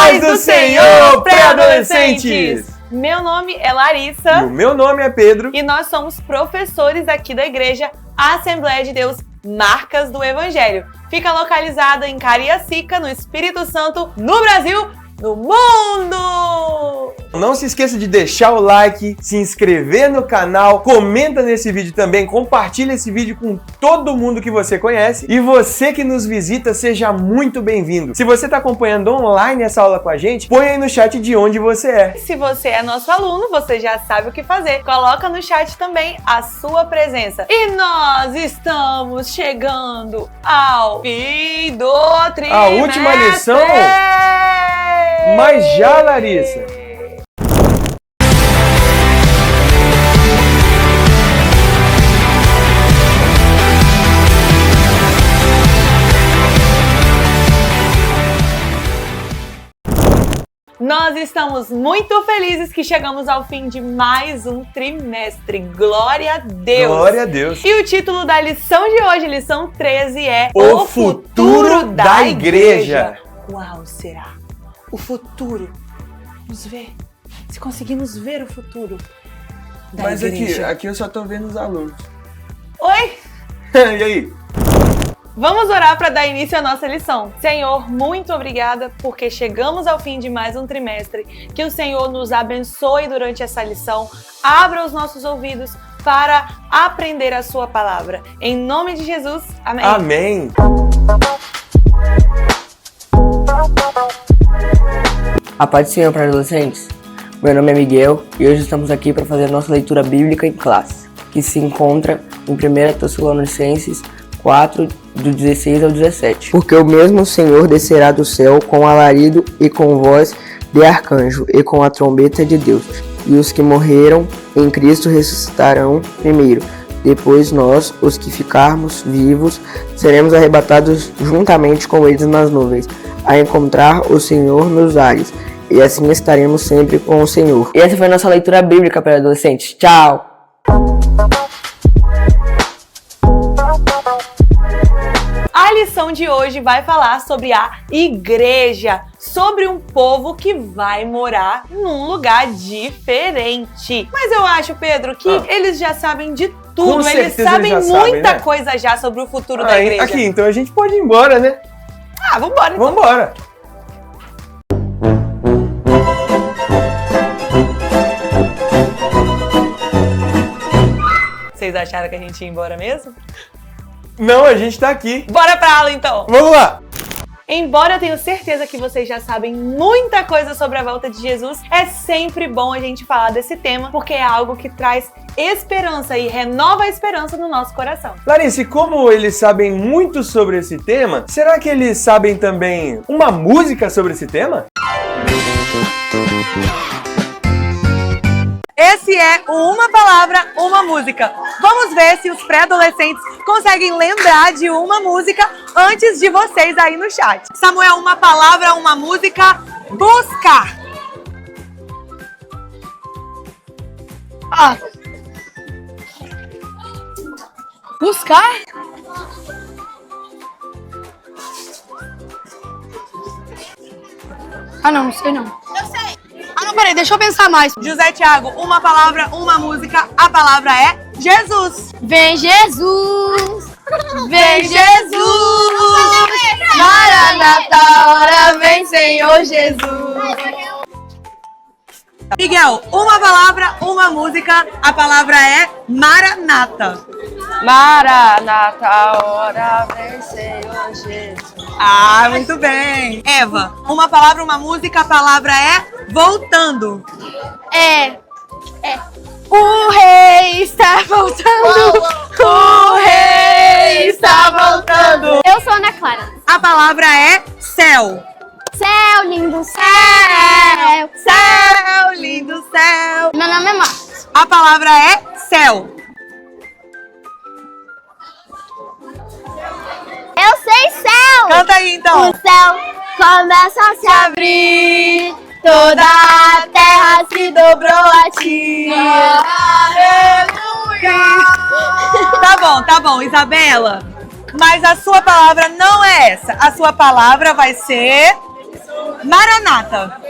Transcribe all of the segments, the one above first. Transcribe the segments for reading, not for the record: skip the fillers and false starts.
Paz do Senhor, pré-adolescentes! Meu nome é Larissa. E o meu nome é Pedro. E nós somos professores aqui da igreja Assembleia de Deus Marcas do Evangelho. Fica localizada em Cariacica, no Espírito Santo, no Brasil, no mundo! Não se esqueça de deixar o like, se inscrever no canal, comenta nesse vídeo também, compartilha esse vídeo com todo mundo que você conhece. E você que nos visita, seja muito bem-vindo. Se você está acompanhando online essa aula com a gente, põe aí no chat de onde você é. Se você é nosso aluno, você já sabe o que fazer. Coloca no chat também a sua presença. E nós estamos chegando ao fim do trimestre. A última lição? Mas já, Larissa. Nós estamos muito felizes que chegamos ao fim de mais um trimestre. Glória a Deus! Glória a Deus! E o título da lição de hoje, lição 13, é O futuro da igreja. Qual será o futuro? Vamos ver se conseguimos ver o futuro da Mas igreja. aqui eu só tô vendo os alunos. Oi! E aí? Vamos orar para dar início à nossa lição. Senhor, muito obrigada porque chegamos ao fim de mais um trimestre. Que o Senhor nos abençoe durante essa lição. Abra os nossos ouvidos para aprender a sua palavra. Em nome de Jesus, amém. Amém. A paz do Senhor para adolescentes. Meu nome é Miguel e hoje estamos aqui para fazer a nossa leitura bíblica em classe, que se encontra em 1 Tessalonicenses 4, do 16 ao 17. Porque o mesmo Senhor descerá do céu com alarido e com voz de arcanjo e com a trombeta de Deus. E os que morreram em Cristo ressuscitarão primeiro. Depois nós, os que ficarmos vivos, seremos arrebatados juntamente com eles nas nuvens, a encontrar o Senhor nos ares. E assim estaremos sempre com o Senhor. E essa foi a nossa leitura bíblica para adolescentes. Tchau! A lição de hoje vai falar sobre a igreja, sobre um povo que vai morar num lugar diferente. Mas eu acho, Pedro, que eles já sabem de tudo, eles sabem muita coisa já sobre o futuro da igreja. Aqui, então a gente pode ir embora, né? Vambora então. Vambora. Vocês acharam que a gente ia embora mesmo? Não, a gente tá aqui. Bora pra aula então! Vamos lá! Embora eu tenha certeza que vocês já sabem muita coisa sobre a volta de Jesus, é sempre bom a gente falar desse tema, porque é algo que traz esperança e renova a esperança no nosso coração. Larissa, e como eles sabem muito sobre esse tema, será que eles sabem também uma música sobre esse tema? Esse é o Uma Palavra, Uma Música. Vamos ver se os pré-adolescentes conseguem lembrar de uma música antes de vocês aí no chat. Samuel, uma palavra, uma música, buscar. Buscar? Não sei não. Eu sei. Não, peraí, deixa eu pensar mais. José Thiago, uma palavra, uma música, a palavra é Jesus. Vem Jesus, Vem Jesus, Maranata, hora vem Senhor Jesus. Miguel, uma palavra, uma música, a palavra é Maranata. Maranata, hora vem Senhor Jesus. Muito bem. Eva, uma palavra, uma música, a palavra é voltando. O rei está voltando. O rei está voltando. Eu sou Ana Clara. A palavra é céu. Céu, lindo céu. Céu, lindo céu. Meu nome é Marcos. A palavra é céu. Eu sei céu. Canta aí então. O céu começa a se abrir, toda a terra se dobrou a ti. Tá bom, Isabela. Mas a sua palavra não é essa. A sua palavra vai ser Maranata.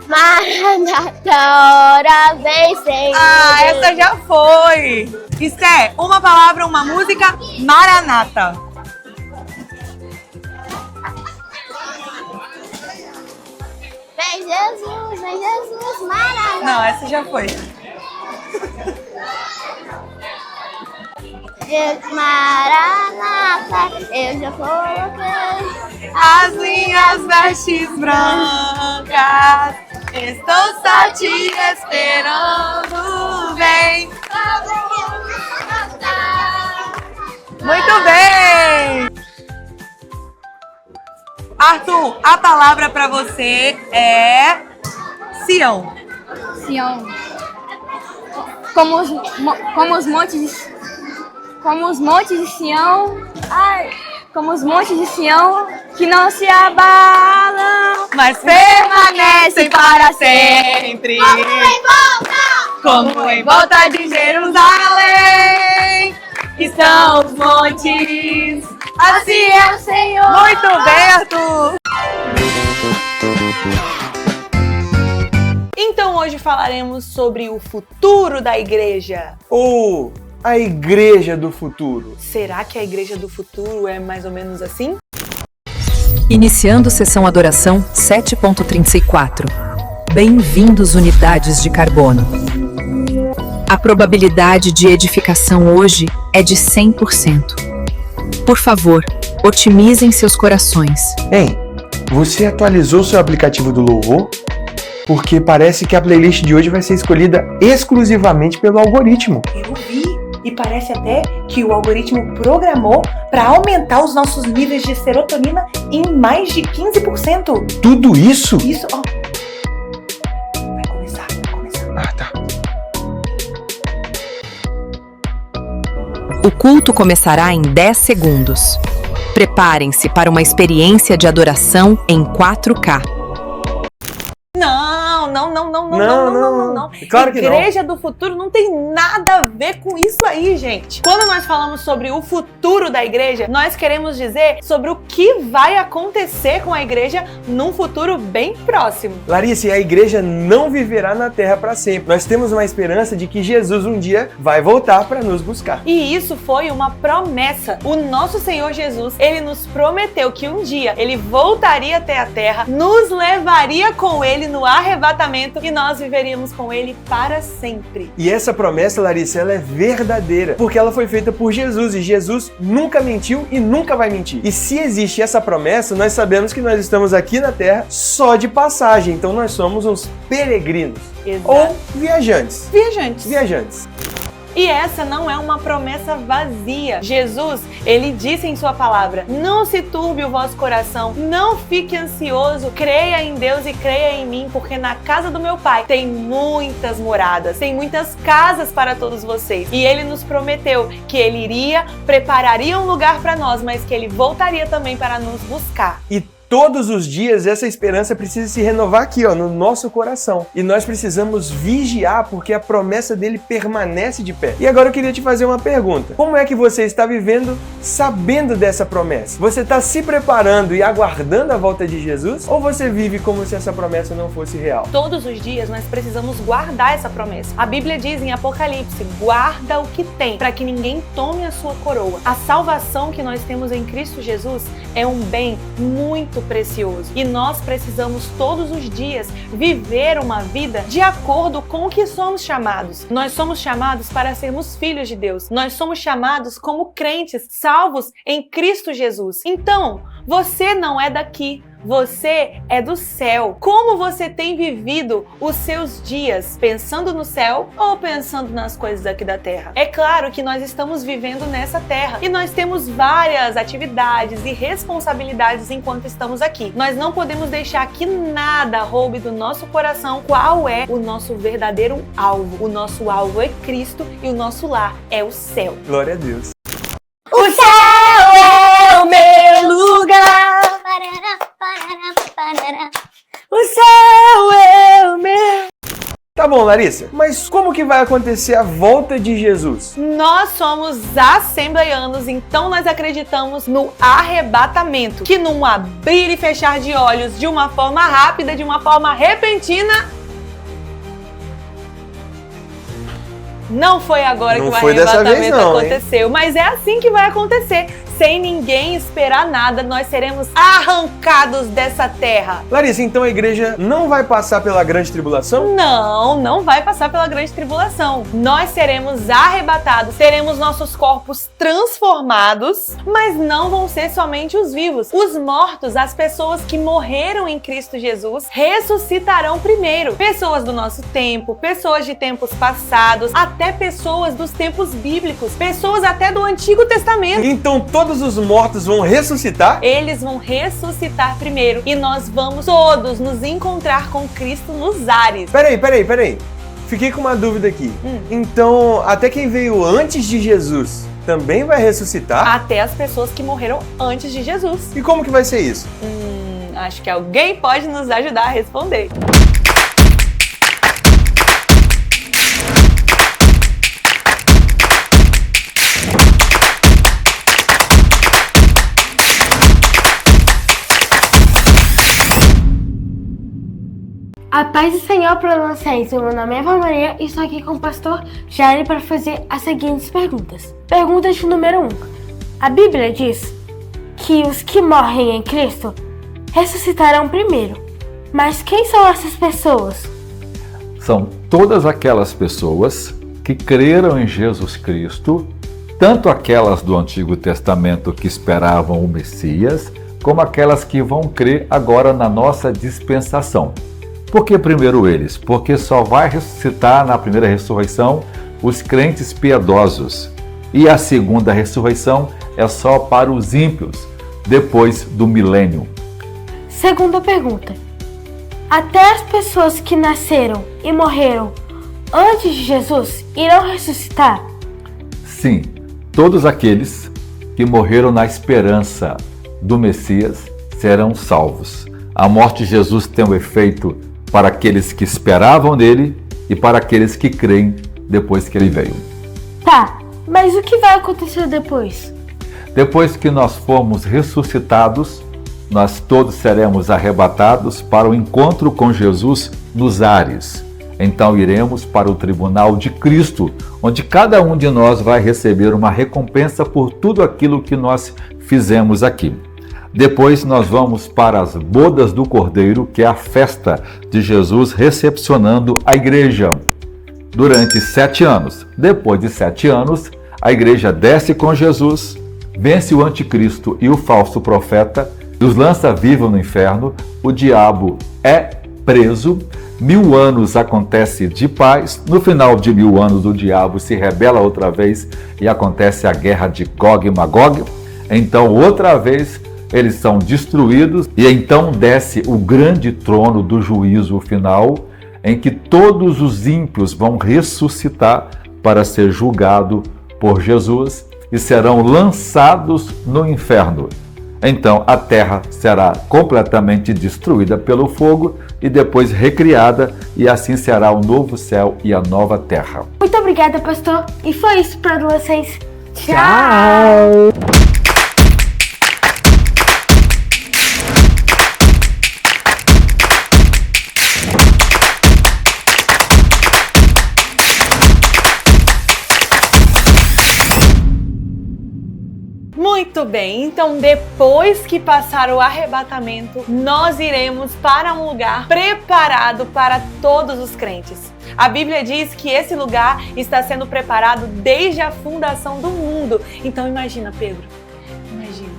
Maranata, hora vem, Senhor. Ah, essa já foi. Esté, uma palavra, uma música, Maranata. Vem Jesus, Maranata. Não, essa já foi. Maranata, eu já coloquei As minhas vestes brancas, estou só te esperando, vem. Muito bem! Arthur, a palavra para você é Sião. Sião. Como os montes de Sião, como os montes de Sião que não se abalam, Mas permanecem para sempre. Como em volta de Jerusalém, estão os montes. Assim é o Senhor. Muito bem, Arthur. Então hoje falaremos sobre o futuro da igreja. Ou a igreja do futuro. Será que a igreja do futuro é mais ou menos assim? Iniciando sessão Adoração 7.34. Bem-vindos unidades de carbono. A probabilidade de edificação hoje é de 100%. Por favor, otimizem seus corações. Hein, você atualizou seu aplicativo do louvor? Porque parece que a playlist de hoje vai ser escolhida exclusivamente pelo algoritmo. Eu vi e parece até que o algoritmo programou para aumentar os nossos níveis de serotonina em mais de 15%. Tudo isso? Isso, ó. Vai começar. Ah, tá. O culto começará em 10 segundos. Preparem-se para uma experiência de adoração em 4K. Não. Claro que não. Igreja do futuro não tem nada a ver com isso aí, gente. Quando nós falamos sobre o futuro da igreja, nós queremos dizer sobre o que vai acontecer com a igreja num futuro bem próximo. Larissa, a igreja não viverá na terra para sempre. Nós temos uma esperança de que Jesus um dia vai voltar para nos buscar. E isso foi uma promessa. O nosso Senhor Jesus, ele nos prometeu que um dia ele voltaria até a terra, nos levaria com ele no arrebatamento e nós viveríamos com ele para sempre. E essa promessa, Larissa, ela é verdadeira, porque ela foi feita por Jesus e Jesus nunca mentiu e nunca vai mentir. E se existe essa promessa, nós sabemos que nós estamos aqui na terra só de passagem, então nós somos uns peregrinos. Exato. Ou viajantes. Viajantes. E essa não é uma promessa vazia. Jesus, ele disse em sua palavra: não se turbe o vosso coração, não fique ansioso, creia em Deus e creia em mim, porque na casa do meu Pai tem muitas moradas, tem muitas casas para todos vocês. E ele nos prometeu que ele iria, prepararia um lugar para nós, mas que ele voltaria também para nos buscar. E todos os dias essa esperança precisa se renovar aqui, ó, no nosso coração. E nós precisamos vigiar porque a promessa dele permanece de pé. E agora eu queria te fazer uma pergunta. Como é que você está vivendo sabendo dessa promessa? Você está se preparando e aguardando a volta de Jesus? Ou você vive como se essa promessa não fosse real? Todos os dias nós precisamos guardar essa promessa. A Bíblia diz em Apocalipse: guarda o que tem, para que ninguém tome a sua coroa. A salvação que nós temos em Cristo Jesus é um bem muito precioso. E nós precisamos todos os dias viver uma vida de acordo com o que somos chamados. Nós somos chamados para sermos filhos de Deus. Nós somos chamados como crentes, salvos em Cristo Jesus. Então, você não é daqui. Você é do céu. Como você tem vivido os seus dias? Pensando no céu ou pensando nas coisas aqui da terra? É claro que nós estamos vivendo nessa terra e nós temos várias atividades e responsabilidades enquanto estamos aqui. Nós não podemos deixar que nada roube do nosso coração qual é o nosso verdadeiro alvo. O nosso alvo é Cristo e o nosso lar é o céu. Glória a Deus. O céu é o meu lugar. O céu é o meu. Tá Tá bom, Larissa, mas como que vai acontecer a volta de Jesus? Nós somos assembleianos, então nós acreditamos no arrebatamento, que num abrir e fechar de olhos, de uma forma rápida, de uma forma repentina, não foi agora que o arrebatamento aconteceu, mas é assim que vai acontecer. Sem ninguém esperar nada, nós seremos arrancados dessa terra. Larissa, então a igreja não vai passar pela grande tribulação? Não, não vai passar pela grande tribulação. Nós seremos arrebatados, teremos nossos corpos transformados, mas não vão ser somente os vivos. Os mortos, as pessoas que morreram em Cristo Jesus, ressuscitarão primeiro. Pessoas do nosso tempo, pessoas de tempos passados, até pessoas dos tempos bíblicos, pessoas até do Antigo Testamento. Então todos os mortos vão ressuscitar? Eles vão ressuscitar primeiro e nós vamos todos nos encontrar com Cristo nos ares. Peraí. Fiquei com uma dúvida aqui. Então, até quem veio antes de Jesus também vai ressuscitar? Até as pessoas que morreram antes de Jesus. E como que vai ser isso? Acho que alguém pode nos ajudar a responder. A paz do Senhor para vocês. Meu nome é Eva Maria e estou aqui com o pastor Jair para fazer as seguintes perguntas. Pergunta de número 1. A Bíblia diz que os que morrem em Cristo ressuscitarão primeiro. Mas quem são essas pessoas? São todas aquelas pessoas que creram em Jesus Cristo, tanto aquelas do Antigo Testamento que esperavam o Messias, como aquelas que vão crer agora na nossa dispensação. Por que primeiro eles? Porque só vai ressuscitar na primeira ressurreição os crentes piedosos. E a segunda ressurreição é só para os ímpios, depois do milênio. Segunda pergunta. Até as pessoas que nasceram e morreram antes de Jesus irão ressuscitar? Sim, todos aqueles que morreram na esperança do Messias serão salvos. A morte de Jesus tem um efeito para aqueles que esperavam nele e para aqueles que creem depois que ele veio. Tá, mas o que vai acontecer depois? Depois que nós formos ressuscitados, nós todos seremos arrebatados para o encontro com Jesus nos ares. Então iremos para o tribunal de Cristo, onde cada um de nós vai receber uma recompensa por tudo aquilo que nós fizemos aqui. Depois nós vamos para as bodas do Cordeiro, que é a festa de Jesus recepcionando a igreja durante 7 anos. Depois de 7 anos, a igreja desce com Jesus, vence o anticristo e o falso profeta, os lança vivo no inferno, o diabo é preso, 1000 anos acontece de paz, no final de 1000 anos o diabo se rebela outra vez e acontece a guerra de Gog e Magog, então outra vez eles são destruídos e então desce o grande trono do juízo final, em que todos os ímpios vão ressuscitar para ser julgado por Jesus e serão lançados no inferno. Então a terra será completamente destruída pelo fogo e depois recriada, e assim será o novo céu e a nova terra. Muito obrigada, pastor. E foi isso para vocês. Tchau! Muito bem, então depois que passar o arrebatamento, nós iremos para um lugar preparado para todos os crentes. A Bíblia diz que esse lugar está sendo preparado desde a fundação do mundo. Então imagina, Pedro, imagina.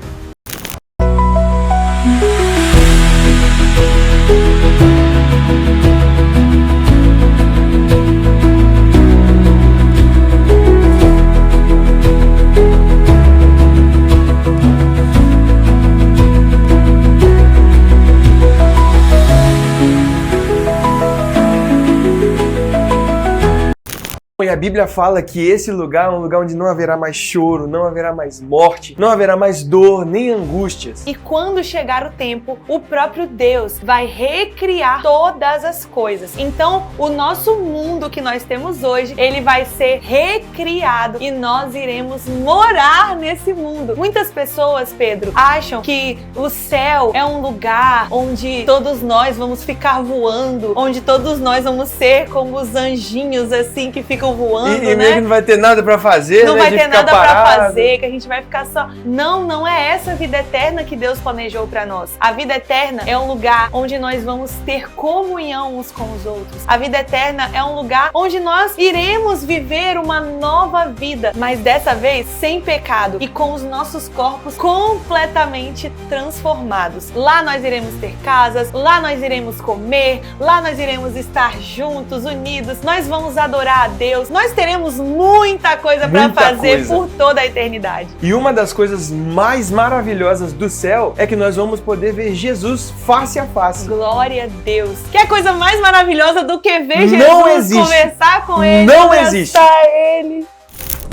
E a Bíblia fala que esse lugar é um lugar onde não haverá mais choro, não haverá mais morte, não haverá mais dor, nem angústias. E quando chegar o tempo, o próprio Deus vai recriar todas as coisas. Então, o nosso mundo que nós temos hoje, ele vai ser recriado e nós iremos morar nesse mundo. Muitas pessoas, Pedro, acham que o céu é um lugar onde todos nós vamos ficar voando, onde todos nós vamos ser como os anjinhos assim que ficam voando, e meio que não vai ter nada pra fazer, não né? vai de ter ficar nada parado. pra fazer, que a gente vai ficar só. Não é essa vida eterna que Deus planejou pra nós. A vida eterna é um lugar onde nós vamos ter comunhão uns com os outros. A vida eterna é um lugar onde nós iremos viver uma nova vida, mas dessa vez sem pecado e com os nossos corpos completamente transformados. Lá nós iremos ter casas, lá nós iremos comer, lá nós iremos estar juntos, unidos, nós vamos adorar a Deus. Nós teremos muita coisa para fazer por toda a eternidade. E uma das coisas mais maravilhosas do céu é que nós vamos poder ver Jesus face a face. Glória a Deus. Que coisa mais maravilhosa do que ver Não Jesus, existe. Conversar com Ele, Não existe. Ele.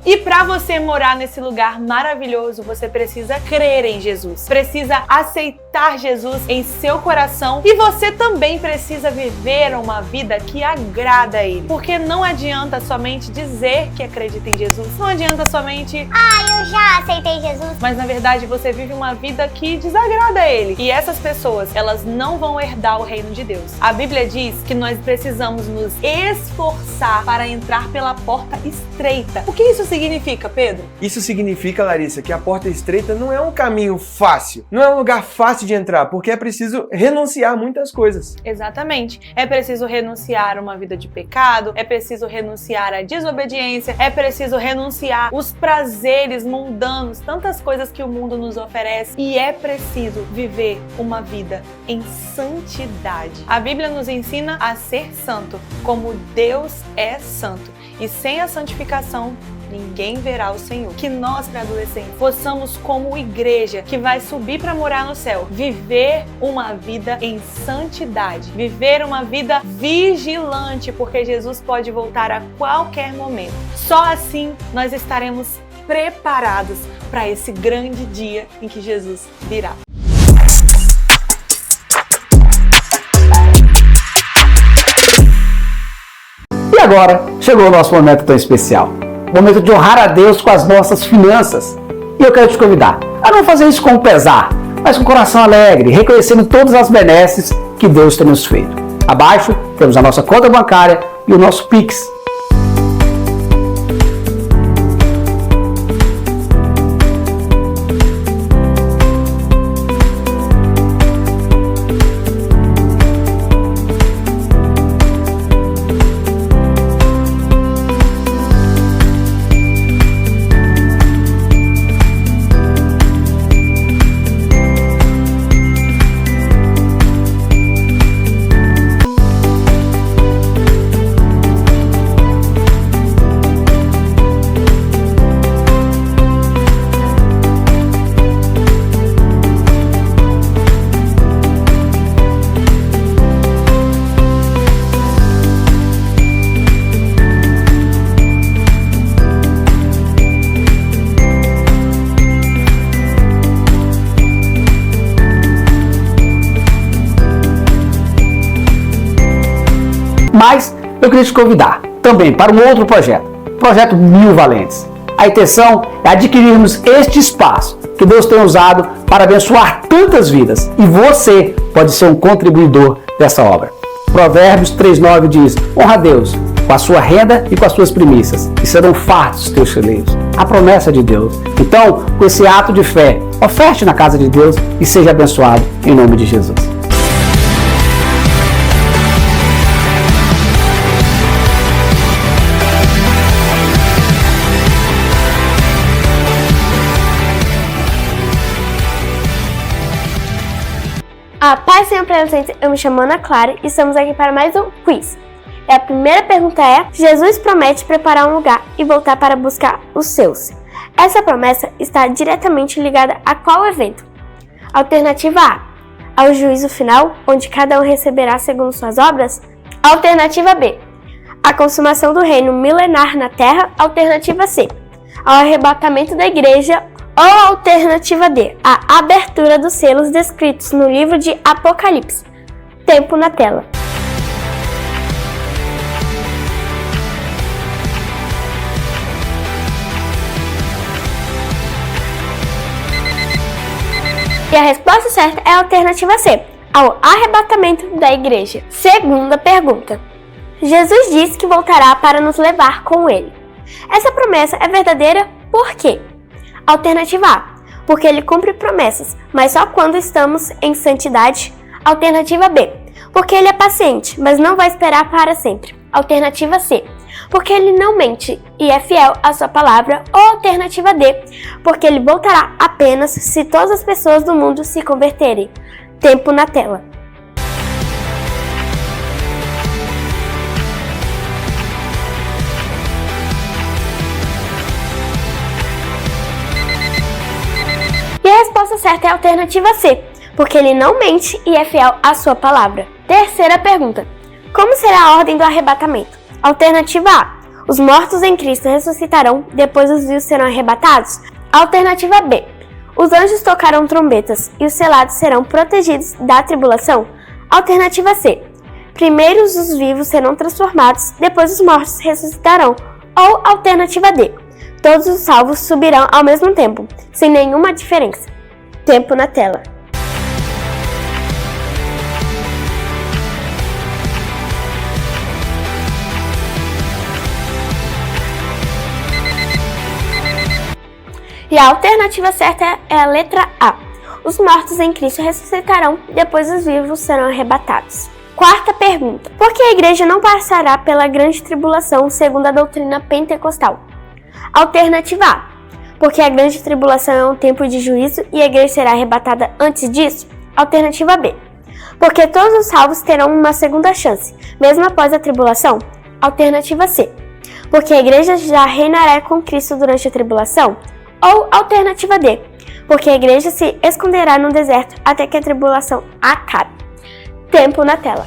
E para você morar nesse lugar maravilhoso, você precisa crer em Jesus, precisa aceitar Jesus em seu coração e você também precisa viver uma vida que agrada a Ele. Porque não adianta somente dizer que acredita em Jesus, não adianta somente eu já aceitei Jesus. mas na verdade você vive uma vida que desagrada a Ele. E essas pessoas, elas não vão herdar o reino de Deus. A Bíblia diz que nós precisamos nos esforçar para entrar pela porta estreita. O que isso significa, Pedro? Isso significa, Larissa, que a porta estreita não é um caminho fácil, não é um lugar fácil de entrar, porque é preciso renunciar a muitas coisas. Exatamente. É preciso renunciar a uma vida de pecado, é preciso renunciar à desobediência, é preciso renunciar os prazeres mundanos, tantas coisas que o mundo nos oferece, e é preciso viver uma vida em santidade. A Bíblia nos ensina a ser santo, como Deus é santo. E sem a santificação, ninguém verá o Senhor. Que nós, pré-adolescentes, possamos como igreja que vai subir para morar no céu, viver uma vida em santidade, viver uma vida vigilante, porque Jesus pode voltar a qualquer momento. Só assim nós estaremos preparados para esse grande dia em que Jesus virá. E agora chegou o nosso momento tão especial. Momento de honrar a Deus com as nossas finanças. E eu quero te convidar a não fazer isso com pesar, mas com coração alegre, reconhecendo todas as benesses que Deus tem nos feito. Abaixo temos a nossa conta bancária e o nosso Pix. Mas eu queria te convidar também para um outro projeto, o Projeto Mil Valentes. A intenção é adquirirmos este espaço que Deus tem usado para abençoar tantas vidas e você pode ser um contribuidor dessa obra. Provérbios 3:9 diz: honra a Deus com a sua renda e com as suas primícias, e serão fartos os teus celeiros. A promessa de Deus. Então, com esse ato de fé, oferte na casa de Deus e seja abençoado em nome de Jesus. Paz, Senhor, presentes. Eu me chamo Ana Clara e estamos aqui para mais um quiz. E a primeira pergunta é: Jesus promete preparar um lugar e voltar para buscar os seus. Essa promessa está diretamente ligada a qual evento? Alternativa A: ao juízo final, onde cada um receberá segundo suas obras. Alternativa B: A consumação do reino milenar na Terra, alternativa C. Ao arrebatamento da igreja, ou alternativa D. A abertura dos selos descritos no livro de Apocalipse. Tempo na tela. E a resposta certa é a alternativa C, ao arrebatamento da igreja. Segunda pergunta. Jesus disse que voltará para nos levar com ele. Essa promessa é verdadeira por quê? Alternativa A, porque ele cumpre promessas, mas só quando estamos em santidade. Alternativa B, porque ele é paciente, mas não vai esperar para sempre. Alternativa C, porque ele não mente e é fiel à sua palavra. Ou alternativa D, porque ele voltará apenas se todas as pessoas do mundo se converterem. Tempo na tela. E a resposta certa é a alternativa C, porque ele não mente e é fiel à sua palavra. Terceira pergunta. Como será a ordem do arrebatamento? Alternativa A. Os mortos em Cristo ressuscitarão, depois os vivos serão arrebatados. Alternativa B. Os anjos tocarão trombetas e os selados serão protegidos da tribulação. Alternativa C. Primeiro os vivos serão transformados, depois os mortos ressuscitarão. Ou alternativa D. Todos os salvos subirão ao mesmo tempo, sem nenhuma diferença. Tempo na tela. E a alternativa certa é a letra A. Os mortos em Cristo ressuscitarão, depois os vivos serão arrebatados. Quarta pergunta. Por que a igreja não passará pela grande tribulação segundo a doutrina pentecostal? Alternativa A. Porque a grande tribulação é um tempo de juízo e a igreja será arrebatada antes disso. Alternativa B. Porque todos os salvos terão uma segunda chance, mesmo após a tribulação. Alternativa C. Porque a igreja já reinará com Cristo durante a tribulação. Ou alternativa D, porque a igreja se esconderá no deserto até que a tribulação acabe. Tempo na tela.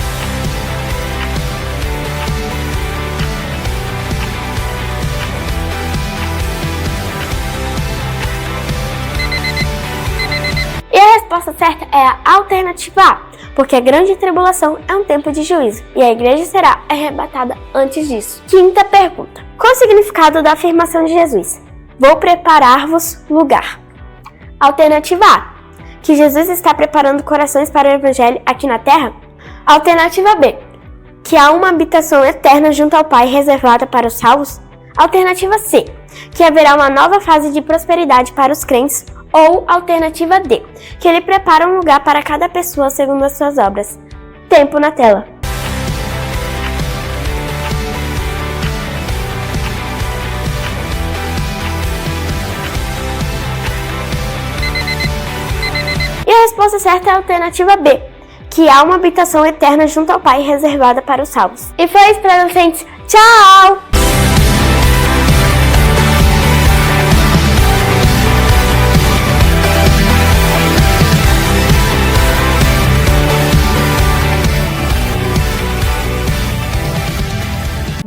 E a resposta certa é a alternativa A, porque a grande tribulação é um tempo de juízo e a igreja será arrebatada antes disso. Quinta pergunta. Qual o significado da afirmação de Jesus? Vou preparar-vos lugar. Alternativa A, que Jesus está preparando corações para o Evangelho aqui na Terra. Alternativa B, que há uma habitação eterna junto ao Pai reservada para os salvos. Alternativa C, que haverá uma nova fase de prosperidade para os crentes. Ou alternativa D, que ele prepara um lugar para cada pessoa segundo as suas obras. Tempo na tela. E a resposta certa é a alternativa B, que há uma habitação eterna junto ao Pai reservada para os salvos. E foi isso, adolescentes. Tchau!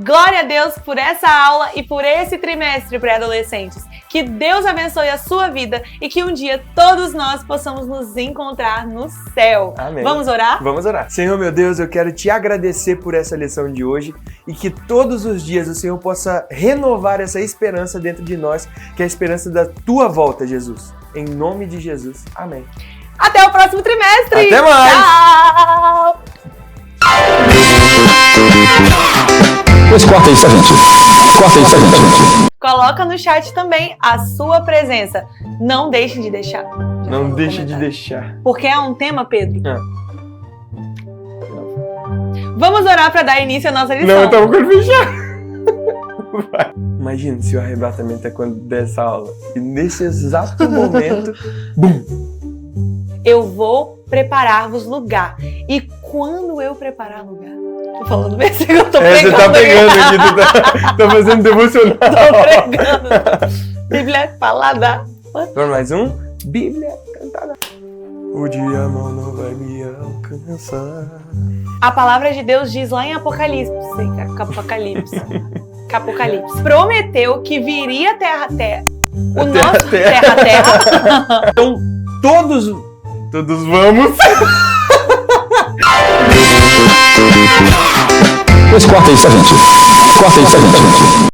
Glória a Deus por essa aula e por esse trimestre pré-adolescentes. Que Deus abençoe a sua vida e que um dia todos nós possamos nos encontrar no céu. Amém. Vamos orar? Vamos orar. Senhor, meu Deus, eu quero te agradecer por essa lição de hoje e que todos os dias o Senhor possa renovar essa esperança dentro de nós, que é a esperança da tua volta, Jesus. Em nome de Jesus. Amém. Até o próximo trimestre! Até mais! Tchau! Pois corta isso, gente. Corta isso, gente. Coloca no chat também a sua presença. Não deixe de deixar. Não deixe de deixar. Porque é um tema, Pedro? Vamos orar para dar início à nossa lição. Não, estamos com o fechado. Imagina se o arrebatamento é quando der essa aula. E nesse exato momento, bum! Eu vou preparar-vos lugar. E quando eu preparar lugar? Tô falando versículo, eu tô pregando. Você tá pegando aqui, tá fazendo devocional. Tô pregando. Bíblia falada. Vamos mais um? Bíblia cantada. O dia mal não vai me alcançar. A palavra de Deus diz lá em Apocalipse, prometeu que viria terra. O nosso terra. Então, todos vamos. Pois corta isso, gente. Corta isso, gente.